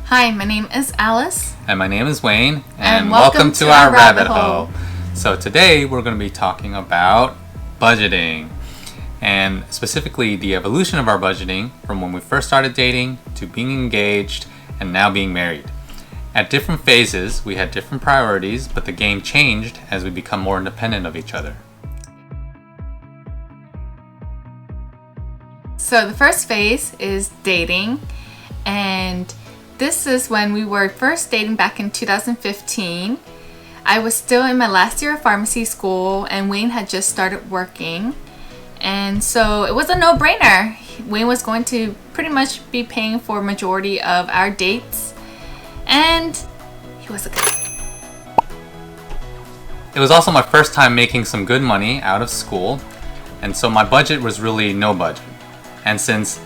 Hi, my name is Alice. And my name is Wayne. And welcome to our rabbit hole. So today we're going to be talking about budgeting. And specifically the evolution of our budgeting from when we first started dating to being engaged and now being married. At different phases, we had different priorities, but the game changed as we become more independent of each other. So the first phase is dating, and this is when we were first dating back in 2015. I was still in my last year of pharmacy school and Wayne had just started working. And so it was a no-brainer. Wayne was going to pretty much be paying for majority of our dates. And he was a good guy. It was also my first time making some good money out of school. And so my budget was really no budget. And since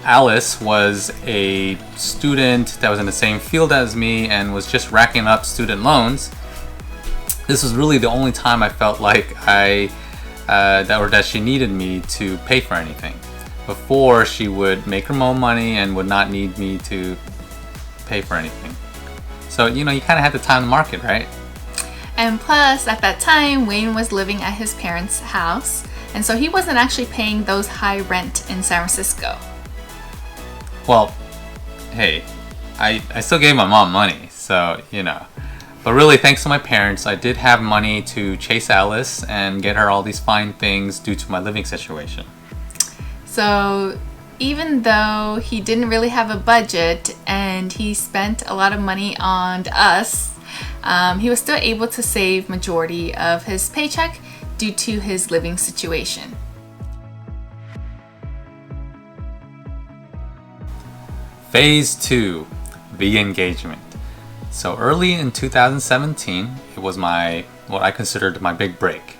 Alice was a student that was in the same field as me and was just racking up student loans, this was really the only time I felt like that she needed me to pay for anything. Before, she would make her own money and would not need me to pay for anything. So, you kind of had to time the market, right? And plus, at that time, Wayne was living at his parents' house. And so he wasn't actually paying those high rent in San Francisco. Well, hey, I still gave my mom money, so, But really, thanks to my parents, I did have money to chase Alice and get her all these fine things due to my living situation. So even though he didn't really have a budget and he spent a lot of money on us, he was still able to save majority of his paycheck due to his living situation. Phase 2, the engagement. So early in 2017, it was what I considered my big break.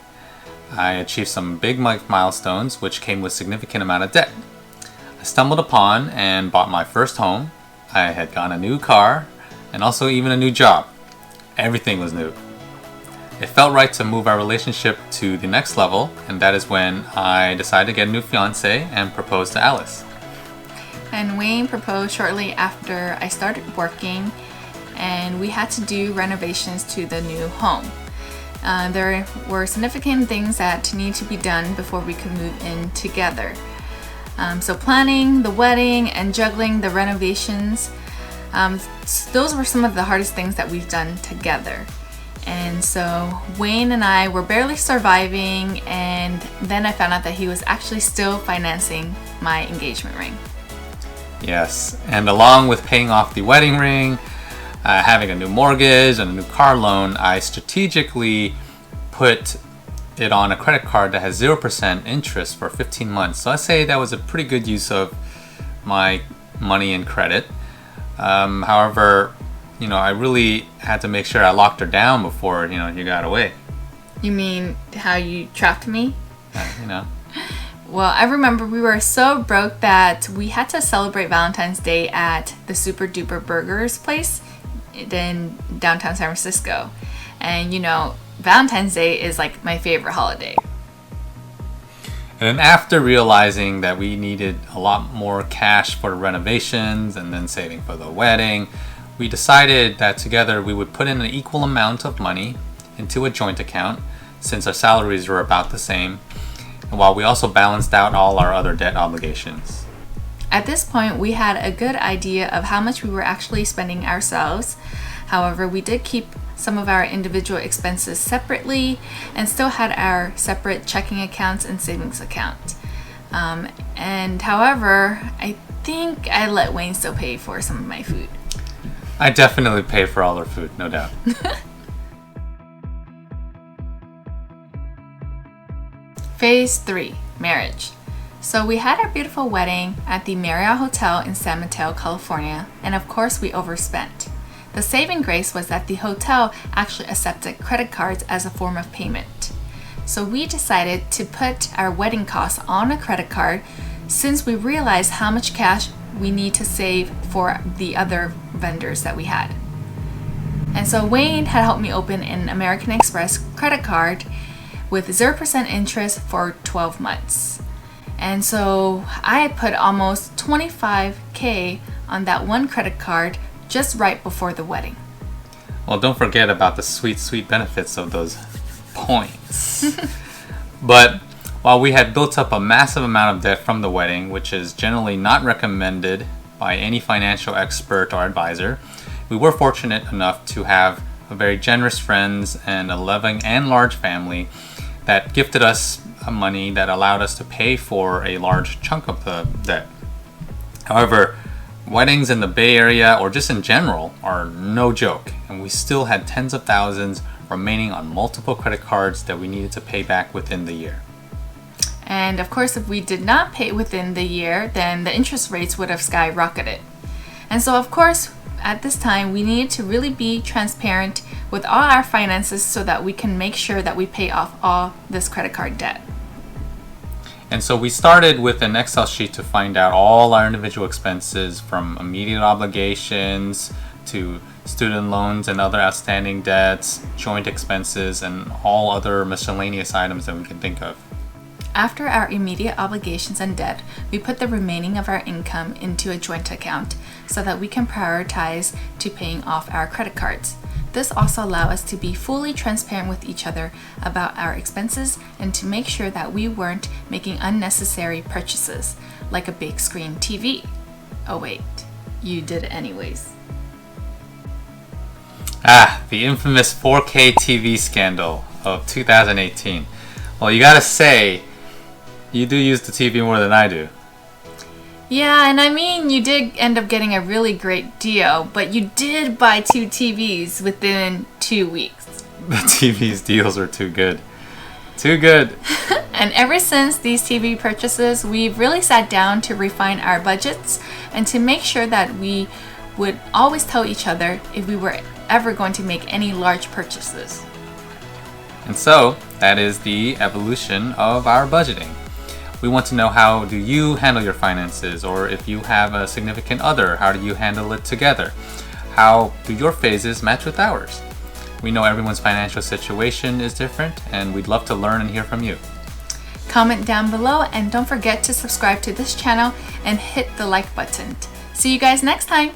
I achieved some big milestones, which came with significant amount of debt. I stumbled upon and bought my first home. I had gotten a new car and also even a new job. Everything was new. It felt right to move our relationship to the next level, and that is when I decided to get a new fiance and propose to Alice. And Wayne proposed shortly after I started working, and we had to do renovations to the new home. There were significant things that needed to be done before we could move in together. So planning the wedding and juggling the renovations, those were some of the hardest things that we've done together. And so Wayne and I were barely surviving, and then I found out that he was actually still financing my engagement ring. Yes, and along with paying off the wedding ring, having a new mortgage and a new car loan, I strategically put it on a credit card that has 0% interest for 15 months. So I say that was a pretty good use of my money and credit. However, I really had to make sure I locked her down before, you got away. You mean how you trapped me? Well, I remember we were so broke that we had to celebrate Valentine's Day at the Super Duper Burgers place in downtown San Francisco. And Valentine's Day is like my favorite holiday. And then after realizing that we needed a lot more cash for the renovations and then saving for the wedding, we decided that together we would put in an equal amount of money into a joint account since our salaries were about the same, and while we also balanced out all our other debt obligations. At this point, we had a good idea of how much we were actually spending ourselves. However, we did keep some of our individual expenses separately and still had our separate checking accounts and savings account. And however, I think I let Wayne still pay for some of my food. I definitely pay for all our food, no doubt. Phase 3, marriage. So we had our beautiful wedding at the Marriott Hotel in San Mateo, California, and of course we overspent. The saving grace was that the hotel actually accepted credit cards as a form of payment. So we decided to put our wedding costs on a credit card since we realized how much cash we need to save for the other vendors that we had. And so Wayne had helped me open an American Express credit card with 0% interest for 12 months. And so I put almost $25,000 on that one credit card just right before the wedding. Well, don't forget about the sweet, sweet benefits of those points. But while we had built up a massive amount of debt from the wedding, which is generally not recommended by any financial expert or advisor, we were fortunate enough to have a very generous friends and a loving and large family that gifted us money that allowed us to pay for a large chunk of the debt. However, weddings in the Bay Area or just in general are no joke, and we still had tens of thousands remaining on multiple credit cards that we needed to pay back within the year. And of course, if we did not pay within the year, then the interest rates would have skyrocketed. And so, of course, at this time, we needed to really be transparent with all our finances so that we can make sure that we pay off all this credit card debt. And so we started with an Excel sheet to find out all our individual expenses, from immediate obligations to student loans and other outstanding debts, joint expenses, and all other miscellaneous items that we can think of. After our immediate obligations and debt, we put the remaining of our income into a joint account so that we can prioritize to paying off our credit cards. This also allows us to be fully transparent with each other about our expenses and to make sure that we weren't making unnecessary purchases, like a big screen TV. Oh wait, you did it anyways. The infamous 4K TV scandal of 2018. Well, you gotta say, you do use the TV more than I do. Yeah, and I mean, you did end up getting a really great deal, but you did buy 2 TVs within 2 weeks. The TV's deals are too good. Too good. And ever since these TV purchases, we've really sat down to refine our budgets and to make sure that we would always tell each other if we were ever going to make any large purchases. And so, that is the evolution of our budgeting. We want to know, how do you handle your finances? Or if you have a significant other, how do you handle it together? How do your phases match with ours? We know everyone's financial situation is different, and we'd love to learn and hear from you. Comment down below, and don't forget to subscribe to this channel and hit the like button. See you guys next time!